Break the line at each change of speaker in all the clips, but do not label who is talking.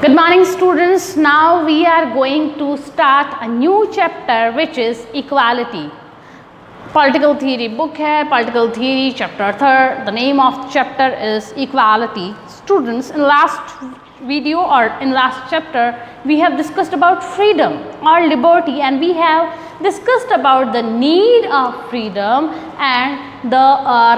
Good morning students. Now we are going to start a new chapter which is equality. Political theory book है, political theory chapter 3rd. The name of chapter is equality. Students, in last video or in last chapter we have discussed about freedom or liberty, and we have discussed about the need of freedom and the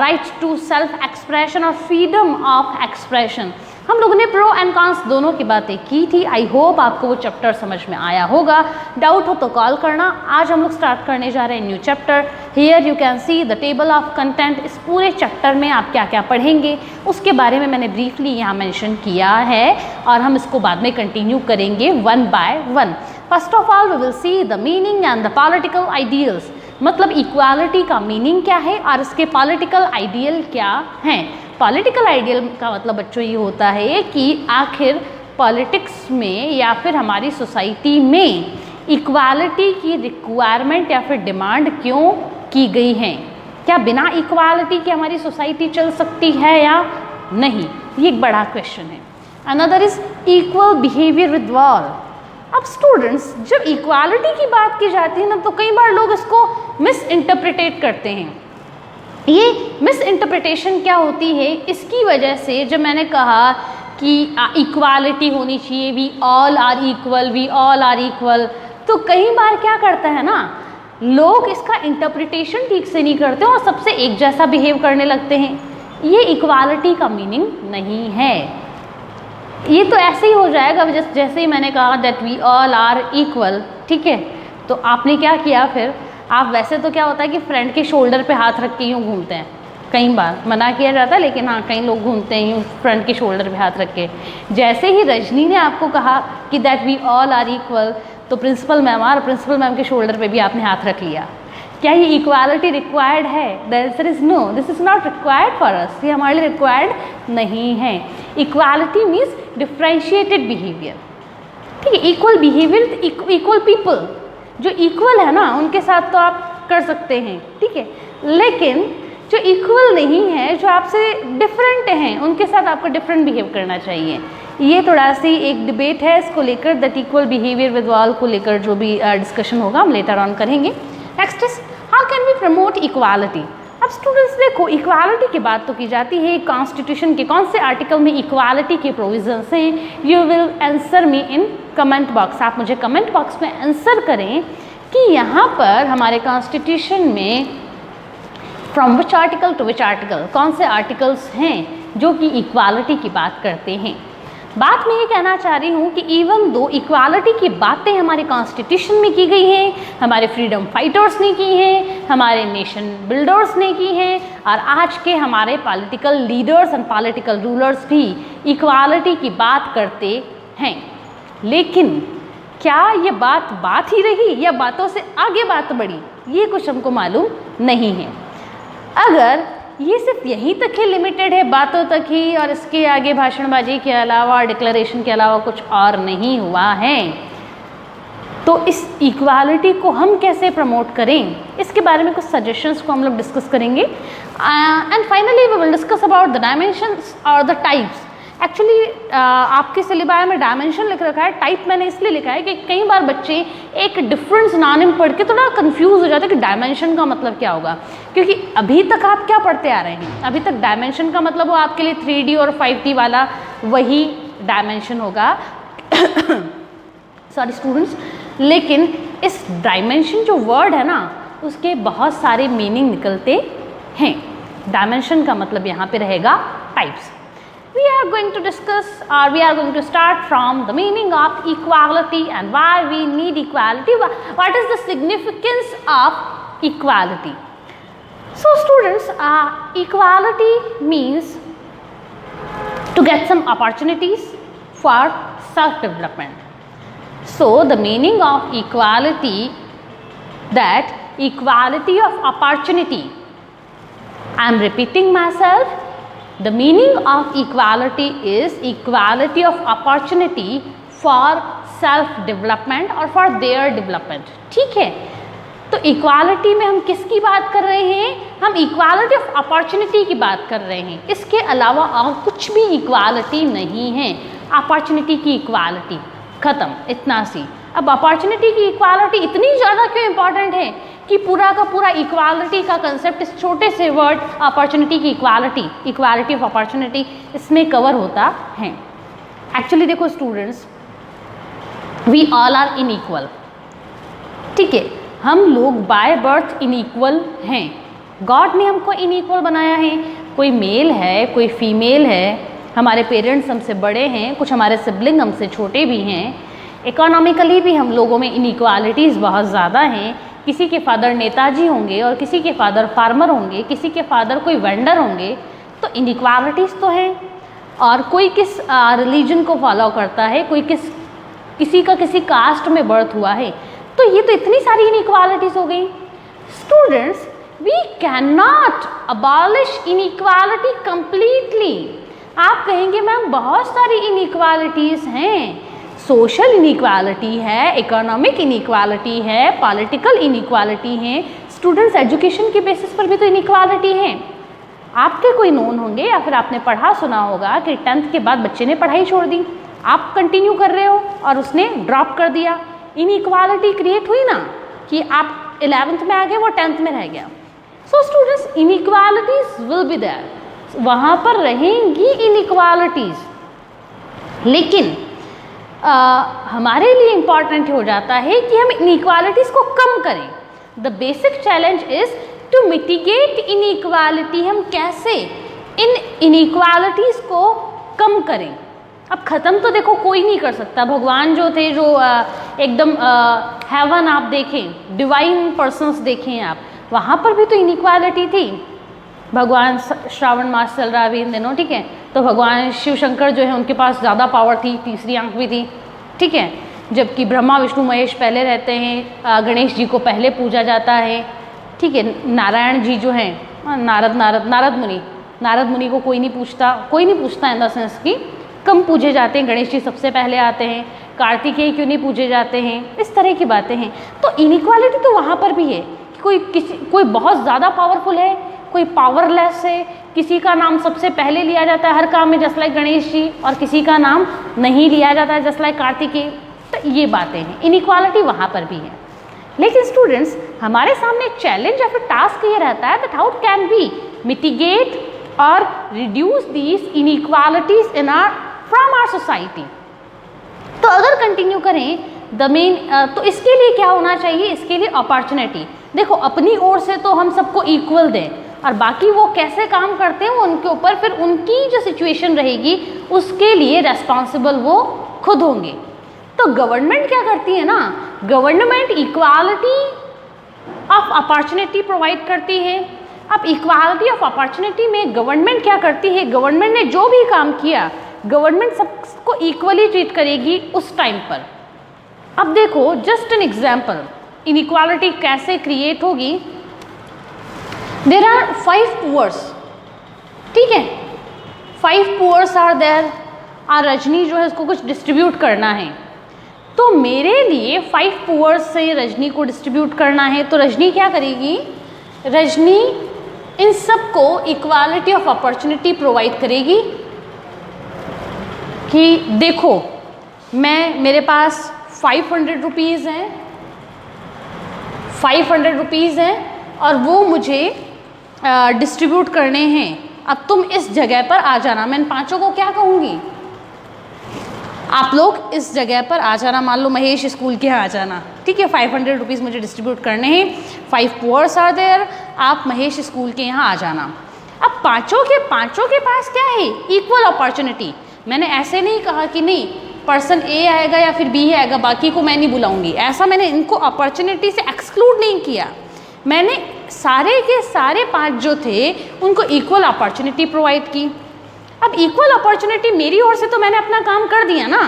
right to self expression or freedom of expression. हम लोगों ने pro and cons दोनों की बातें की थी. I hope आपको वो चैप्टर समझ में आया होगा. डाउट हो तो कॉल करना. आज हम लोग स्टार्ट करने जा रहे हैं new chapter. Here you can see the table of content. इस पूरे चैप्टर में आप क्या क्या पढ़ेंगे उसके बारे में मैंने ब्रीफली यहाँ मेंशन किया है और हम इसको बाद में कंटिन्यू करेंगे one by one. First of all we will see the meaning and the political ideals. मतलब इक्वालिटी का मीनिंग क्या है और इसके पॉलिटिकल आइडियल क्या हैं. पॉलिटिकल आइडियल का मतलब बच्चों ये होता है कि आखिर पॉलिटिक्स में या फिर हमारी सोसाइटी में इक्वालिटी की रिक्वायरमेंट या फिर डिमांड क्यों की गई है. क्या बिना इक्वालिटी के हमारी सोसाइटी चल सकती है या नहीं, ये एक बड़ा क्वेश्चन है. Another is equal behaviour with all. अब स्टूडेंट्स, जब इक्वालिटी की बात की जाती है ना तो कई बार लोग इसको मिस इंटरप्रिटेट करते हैं. ये मिस इंटरप्रिटेशन क्या होती है, इसकी वजह से जब मैंने कहा कि इक्वालिटी होनी चाहिए, we all are equal, we all are equal, तो कई बार क्या करता है ना, लोग इसका इंटरप्रिटेशन ठीक से नहीं करते और सबसे एक जैसा बिहेव करने लगते हैं. ये इक्वालिटी का मीनिंग नहीं है. ये तो ऐसे ही हो जाएगा जैसे ही मैंने कहा that we all are equal. ठीक है, तो आपने क्या किया फिर, आप वैसे तो क्या होता है कि फ्रेंड के शोल्डर पे हाथ रख के यूँ घूमते हैं. कई बार मना किया जाता है लेकिन हाँ, कई लोग घूमते हैं यूँ फ्रेंड के शोल्डर पे हाथ रख के. जैसे ही रजनी ने आपको कहा कि that we all are equal, तो प्रिंसिपल मैम और प्रिंसिपल मैम के शोल्डर पे भी आपने हाथ रख लिया. क्या ये इक्वालिटी रिक्वायर्ड है? The answer is no, this is not required for us. ये हमारे लिए रिक्वायर्ड नहीं है. Equality means differentiated behaviour. ठीक है, इक्वल बिहेवियर, इक्वल पीपल जो इक्वल है ना उनके साथ तो आप कर सकते हैं. ठीक है, लेकिन जो इक्वल नहीं है, जो आपसे डिफरेंट हैं, उनके साथ आपको डिफरेंट बिहेव करना चाहिए. ये थोड़ा सी एक डिबेट है इसको लेकर, that equal behaviour with all को लेकर जो भी डिस्कशन होगा हम लेटर ऑन करेंगे. Next is how can we promote equality. अब स्टूडेंट्स देखो, इक्वालिटी की बात तो की जाती है. कॉन्स्टिट्यूशन के कौन से आर्टिकल में इक्वालिटी के प्रोविजंस हैं, you will answer me in comment box. आप मुझे कमेंट बॉक्स में आंसर करें कि यहाँ पर हमारे कॉन्स्टिट्यूशन में from which article to which article कौन से आर्टिकल्स हैं जो कि इक्वालिटी की बात करते हैं. बात मैं ये कहना चाह रही हूँ कि इवन दो इक्वालिटी की बातें हमारे कॉन्स्टिट्यूशन में की गई हैं, हमारे फ्रीडम फाइटर्स ने की हैं, हमारे नेशन बिल्डर्स ने की हैं, और आज के हमारे political leaders and political rulers भी इक्वालिटी की बात करते हैं. लेकिन क्या ये बात ही रही या बातों से आगे बात बढ़ी, ये कुछ हमको मालूम नहीं है. अगर ये सिर्फ यहीं तक ही लिमिटेड है, बातों तक ही, और इसके आगे भाषणबाजी के अलावा, डिक्लेरेशन के अलावा कुछ और नहीं हुआ है, तो इस इक्वालिटी को हम कैसे प्रमोट करें, इसके बारे में कुछ सजेशंस को हम लोग डिस्कस करेंगे. And finally we will discuss about the dimensions और द टाइप्स. एक्चुअली आपके सिलेबस में डायमेंशन लिख रखा है, टाइप मैंने इसलिए लिखा है कि कई बार बच्चे एक डिफरेंट सिनोनिम पढ़ के थोड़ा कंफ्यूज हो जाते हैं कि डायमेंशन का मतलब क्या होगा. क्योंकि अभी तक आप क्या पढ़ते आ रहे हैं, अभी तक डायमेंशन का मतलब वो आपके लिए 3D और 5D वाला वही डायमेंशन होगा. सॉरी स्टूडेंट्स, लेकिन इस डायमेंशन जो वर्ड है ना उसके बहुत सारे मीनिंग निकलते हैं. डायमेंशन का मतलब यहाँ पे रहेगा types. We are going to discuss or we are going to start from the meaning of equality and why we need equality. What is the significance of equality? So students, equality means to get some opportunities for self-development. So the meaning of equality, that equality of opportunity. I am repeating myself. The meaning of equality is equality of opportunity for self development or for their development. ठीक है, तो equality में हम किसकी बात कर रहे हैं? हम इक्वालिटी ऑफ अपॉर्चुनिटी की बात कर रहे हैं। इसके अलावा और कुछ भी इक्वालिटी नहीं है। अपॉर्चुनिटी की इक्वालिटी खत्म, इतना सी। अब अपॉर्चुनिटी की इक्वालिटी इतनी ज़्यादा क्यों इम्पॉर्टेंट है कि पूरा का पूरा इक्वालिटी का कंसेप्ट इस छोटे से वर्ड अपॉर्चुनिटी की इक्वालिटी ऑफ अपॉर्चुनिटी इसमें कवर होता है। एक्चुअली देखो students, we all are unequal, ठीक है, हम लोग बाय बर्थ इनइक्वल हैं। गॉड ने हमको इनइक्वल बनाया है। कोई मेल है, कोई फीमेल है, हमारे पेरेंट्स हमसे बड़े हैं, कुछ हमारे सिबलिंग हमसे छोटे भी हैं। इकोनॉमिकली भी हम लोगों में इनइक्वालिटीज़ बहुत ज़्यादा हैं। किसी के फादर नेताजी होंगे और किसी के फादर फार्मर होंगे, किसी के फादर कोई वेंडर होंगे, तो इनइक्वालिटीज़ तो हैं। और कोई किस रिलीजन को फॉलो करता है, कोई किसी का किसी कास्ट में बर्थ हुआ है, तो ये तो इतनी सारी इनइक्वालिटीज़ हो गई। Students, we can not abolish inequality completely. आप कहेंगे मैम बहुत सारी इनइक्वालिटीज़ हैं, सोशल इनइक्वालिटी है, इकोनॉमिक इनइक्वालिटी है, पॉलिटिकल इनइक्वालिटी है। स्टूडेंट्स, एजुकेशन के बेसिस पर भी तो इनइक्वालिटी है। आपके कोई नोन होंगे या फिर आपने पढ़ा सुना होगा कि 10th के बाद बच्चे ने पढ़ाई छोड़ दी, आप कंटिन्यू कर रहे हो और उसने ड्रॉप कर दिया। इनइक्वालिटी क्रिएट हुई ना कि आप 11th में आ गए, वो 10th में रह गया। So students, inequalities will be there, वहाँ पर रहेंगी इनइक्वालिटीज़, लेकिन हमारे लिए इम्पॉर्टेंट हो जाता है कि हम इनइक्वालिटीज़ को कम करें। The basic challenge is to mitigate inequality. हम कैसे इन इनइक्वालिटीज़ को कम करें? अब ख़त्म तो देखो कोई नहीं कर सकता। भगवान जो थे, जो एकदम हेवन आप देखें, डिवाइन पर्सन्स देखें आप, वहाँ पर भी तो इनइक्वालिटी थी। भगवान श्रावण मास चल रहा है अभी इन दिनों, ठीक है, तो भगवान शिव शंकर जो है उनके पास ज़्यादा पावर थी, तीसरी आंख भी थी, ठीक है, जबकि ब्रह्मा विष्णु महेश पहले रहते हैं, गणेश जी को पहले पूजा जाता है, ठीक है। नारायण जी जो हैं, नारद मुनि को कोई नहीं पूछता इन द सेंस कि कम पूजे जाते हैं, गणेश जी सबसे पहले आते हैं, कार्तिकेय क्यों नहीं पूजे जाते हैं, इस तरह की बातें हैं। तो इनइक्वालिटी तो वहाँ पर भी है कि कोई बहुत ज़्यादा पावरफुल है, कोई पावरलेस है, किसी का नाम सबसे पहले लिया जाता है हर काम में जस्ट लाइक गणेश जी, और किसी का नाम नहीं लिया जाता है जस्ट लाइक कार्तिकेय। तो ये बातें हैं, इनइक्वालिटी वहाँ पर भी है। लेकिन स्टूडेंट्स, हमारे सामने चैलेंज या फिर टास्क ये रहता है that how can we mitigate और reduce these inequalities in from our society. तो अगर कंटिन्यू करें द मेन, तो इसके लिए क्या होना चाहिए? इसके लिए अपॉर्चुनिटी। देखो, अपनी ओर से तो हम सबको इक्वल दें, और बाकी वो कैसे काम करते हैं वो उनके ऊपर, फिर उनकी जो सिचुएशन रहेगी उसके लिए रेस्पॉन्सिबल वो खुद होंगे। तो गवर्नमेंट क्या करती है ना, government equality of opportunity provide करती है। अब इक्वालिटी ऑफ अपॉर्चुनिटी में गवर्नमेंट क्या करती है? गवर्नमेंट ने जो भी काम किया, गवर्नमेंट सबको इक्वली ट्रीट करेगी उस टाइम पर। अब देखो, जस्ट एन एग्जाम्पल, इनइक्वालिटी कैसे क्रिएट होगी। देयर आर 5 पुअर्स, ठीक है, 5 पुअर्स आर देयर। और रजनी जो है उसको कुछ डिस्ट्रीब्यूट करना है, तो मेरे लिए 5 पुअर्स से रजनी को डिस्ट्रीब्यूट करना है, तो रजनी क्या करेगी? रजनी इन सबको इक्वालिटी ऑफ अपॉर्चुनिटी प्रोवाइड करेगी कि देखो, मेरे पास 500 रुपीज़ हैं, 500 रुपीज़ हैं और वो मुझे डिस्ट्रीब्यूट करने हैं। अब तुम इस जगह पर आ जाना। मैं इन 5 को क्या कहूँगी? आप लोग इस जगह पर आ जाना। मान लो महेश स्कूल के यहाँ आ जाना, ठीक है, 500 रुपीज़ मुझे डिस्ट्रीब्यूट करने हैं, 5 पुअर्स आर देयर, आप महेश स्कूल के यहाँ आ जाना। अब पाँचों के पास क्या है? Equal opportunity. मैंने ऐसे नहीं कहा कि नहीं पर्सन ए आएगा या फिर बी आएगा, बाकी को मैं नहीं बुलाऊंगी, ऐसा मैंने इनको अपॉर्चुनिटी से एक्सक्लूड नहीं किया। मैंने सारे के सारे 5 जो थे उनको इक्वल अपॉर्चुनिटी प्रोवाइड की। अब इक्वल अपॉर्चुनिटी मेरी ओर से तो मैंने अपना काम कर दिया ना।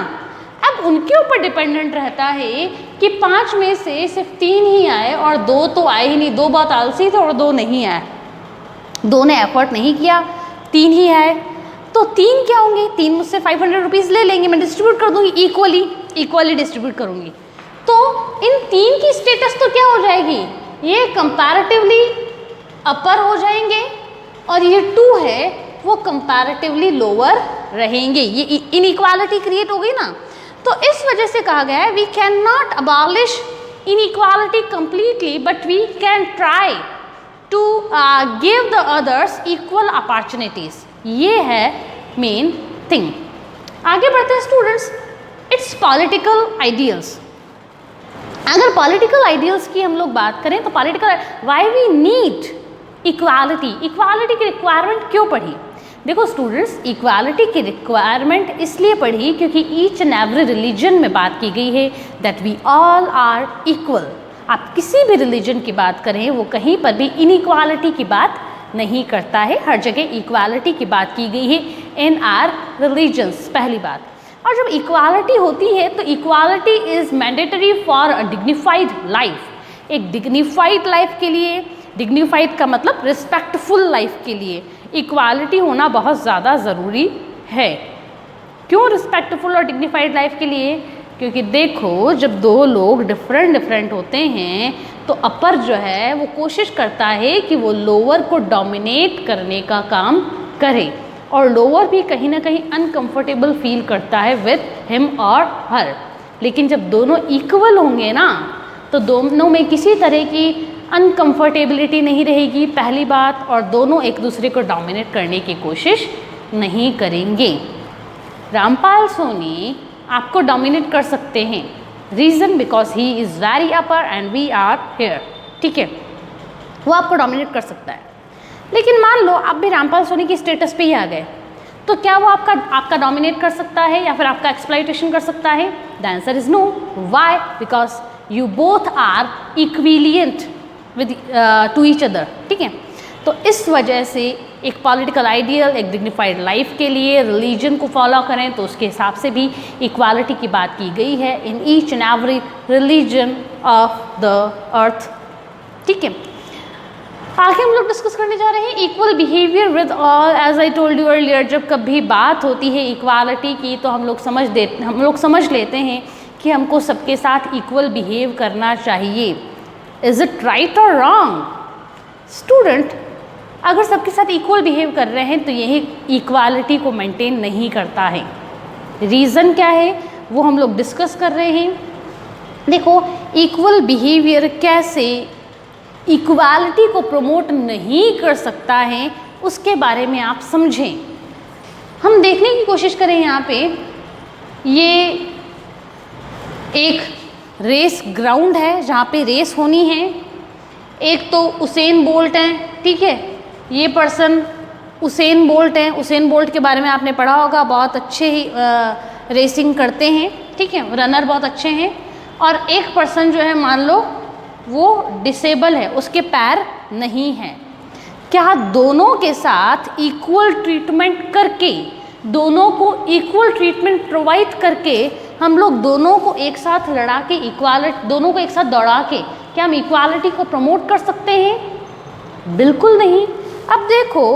अब उनके ऊपर डिपेंडेंट रहता है कि 5 में से सिर्फ 3 ही आए और 2 तो आए ही नहीं। 2 बहुत आलसी थे और 2 नहीं आए, 2 ने एफर्ट नहीं किया, 3 ही आए। तो 3 क्या होंगे? 3 मुझसे 500 रुपीज़ ले लेंगे, मैं डिस्ट्रीब्यूट कर दूंगी, इक्वली डिस्ट्रीब्यूट करूंगी। तो इन 3 की स्टेटस तो क्या हो जाएगी? ये कंपैरेटिवली अपर हो जाएंगे और ये 2 है वो कंपैरेटिवली लोअर रहेंगे। ये इनइक्वालिटी क्रिएट हो गई ना, तो इस वजह से कहा गया है we can not abolish inequality completely but we can try to give the others equal opportunities. ये है मेन थिंग। आगे बढ़ते हैं स्टूडेंट्स, इट्स पॉलिटिकल आइडियल्स। अगर पॉलिटिकल आइडियल्स की हम लोग बात करें तो political why we need equality, equality की रिक्वायरमेंट क्यों पढ़ी? देखो स्टूडेंट्स, इक्वालिटी की रिक्वायरमेंट इसलिए पढ़ी क्योंकि ईच एंड एवरी रिलीजन में बात की गई है that we all are equal. आप किसी भी रिलीजन की बात करें वो कहीं पर भी इनइक्वालिटी की बात नहीं करता है, हर जगह इक्वालिटी की बात की गई है इन आर रिलीजन्स, पहली बात। और जब इक्वालिटी होती है तो equality is mandatory for a dignified life. एक डिग्निफाइड लाइफ के लिए, डिग्निफाइड का मतलब रिस्पेक्टफुल लाइफ के लिए इक्वालिटी होना बहुत ज़्यादा ज़रूरी है। क्यों रिस्पेक्टफुल और डिग्निफाइड लाइफ के लिए? क्योंकि देखो जब 2 लोग डिफरेंट होते हैं तो अपर जो है वो कोशिश करता है कि वो लोअर को डोमिनेट करने का काम करे और लोअर भी कहीं ना कहीं अनकंफर्टेबल फील करता है विद हिम और हर। लेकिन जब दोनों इक्वल होंगे ना तो दोनों में किसी तरह की अनकंफर्टेबिलिटी नहीं रहेगी, पहली बात, और दोनों एक दूसरे को डोमिनेट करने की कोशिश नहीं करेंगे। रामपाल सोनी आपको डोमिनेट कर सकते हैं, reason because he is very upper and we are here, ठीक है, वो आपको डोमिनेट कर सकता है। लेकिन मान लो आप भी रामपाल सोनी की स्टेटस पे ही आ गए, तो क्या वो आपका डोमिनेट कर सकता है या फिर आपका एक्सप्लॉइटेशन कर सकता है? The answer is no. Why? Because you both are equivalent with to each other, ठीक है। तो इस वजह से एक पॉलिटिकल आइडियल, एक डिग्निफाइड लाइफ के लिए रिलीजन को फॉलो करें तो उसके हिसाब से भी इक्वालिटी की बात की गई है in each and every religion of the earth, ठीक है। आगे हम लोग डिस्कस करने जा रहे हैं equal behaviour with all. As I told you earlier, जब कभी बात होती है इक्वालिटी की तो हम लोग समझ लेते हैं कि हमको सबके साथ इक्वल बिहेव करना चाहिए। इज़ इट राइट और रॉन्ग? स्टूडेंट, अगर सबके साथ इक्वल बिहेव कर रहे हैं तो यही इक्वालिटी को मेंटेन नहीं करता है। रीज़न क्या है वो हम लोग डिस्कस कर रहे हैं। देखो, इक्वल बिहेवियर कैसे इक्वालिटी को प्रमोट नहीं कर सकता है उसके बारे में आप समझें। हम देखने की कोशिश करें यहाँ पे, ये एक रेस ग्राउंड है जहाँ पे रेस होनी है। एक तो उसेन बोल्ट हैं, ठीक है, ये पर्सन उसेन बोल्ट हैं। उसेन बोल्ट के बारे में आपने पढ़ा होगा, बहुत अच्छे ही रेसिंग करते हैं, ठीक है, रनर बहुत अच्छे हैं। और एक पर्सन जो है मान लो वो डिसेबल है, उसके पैर नहीं हैं। क्या दोनों के साथ इक्वल ट्रीटमेंट करके, दोनों को इक्वल ट्रीटमेंट प्रोवाइड करके हम लोग दोनों को एक साथ लड़ा के इक्वालिटी, दोनों को एक साथ दौड़ा के क्या हम इक्वालिटी को प्रमोट कर सकते हैं? बिल्कुल नहीं। अब देखो,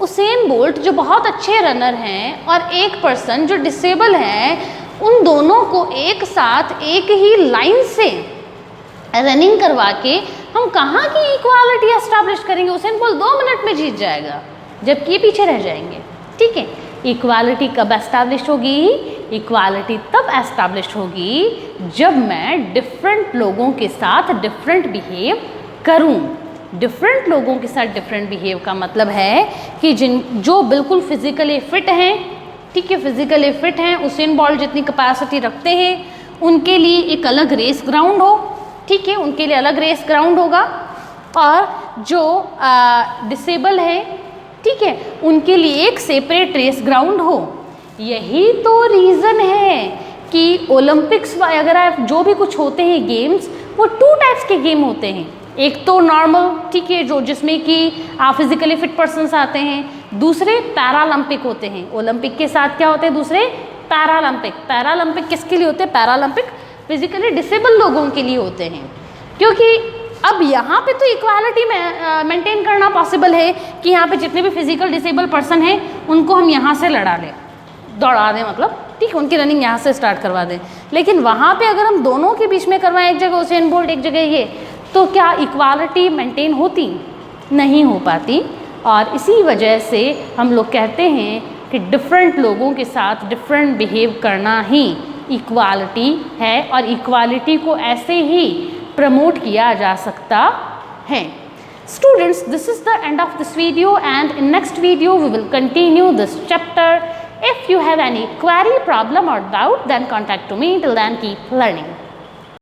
उसेन बोल्ट जो बहुत अच्छे रनर हैं और एक पर्सन जो डिसेबल है, उन दोनों को एक साथ एक ही लाइन से रनिंग करवा के हम कहाँ की इक्वालिटी एस्टैब्लिश करेंगे? उसेन बोल्ट 2 मिनट में जीत जाएगा जबकि ये पीछे रह जाएंगे, ठीक है। इक्वालिटी कब एस्टैब्लिश होगी? इक्वालिटी तब एस्टैब्लिश होगी जब मैं डिफरेंट लोगों के साथ डिफरेंट बिहेव करूं। डिफरेंट लोगों के साथ डिफरेंट बिहेव का मतलब है कि जो बिल्कुल फिजिकली फिट हैं, ठीक है, फिजिकली फिट हैं, उसेन बोल्ट जितनी कैपेसिटी रखते हैं, उनके लिए एक अलग रेस ग्राउंड हो, ठीक है, उनके लिए अलग रेस ग्राउंड होगा। और जो डिसेबल है, ठीक है, उनके लिए एक सेपरेट रेस ग्राउंड हो। यही तो रीज़न है कि ओलंपिक्स अगर आप जो भी कुछ होते हैं गेम्स, वो 2 टाइप्स के गेम होते हैं। एक तो नॉर्मल, ठीक है, जो जिसमें कि फिजिकली फिट पर्सन्स आते हैं। दूसरे पैरालंपिक होते हैं। ओलंपिक के साथ क्या होते हैं? दूसरे पैरालंपिक। पैरालंपिक किसके लिए होते हैं? पैरालंपिक फिजिकली डिसेबल लोगों के लिए होते हैं। क्योंकि अब यहाँ पे तो इक्वालिटी में मेंटेन करना पॉसिबल है कि यहाँ पे जितने भी फिजिकल डिसेबल पर्सन हैं उनको हम यहाँ से लड़ा लें, दौड़ा दें, मतलब ठीक है, उनकी रनिंग यहाँ से स्टार्ट करवा दें। लेकिन वहाँ पे अगर हम दोनों के बीच में करवाएं, एक जगह उसेन बोल्ट एक जगह ये, तो क्या इक्वालिटी मेंटेन होती? नहीं हो पाती। और इसी वजह से हम लोग कहते हैं कि डिफरेंट लोगों के साथ डिफरेंट बिहेव करना ही इक्वालिटी है, और इक्वालिटी को ऐसे ही प्रमोट किया जा सकता है। Students, this is the end of this video, and in next video we will continue this chapter. If you have any query, problem or doubt, then contact to me. Till then, keep learning.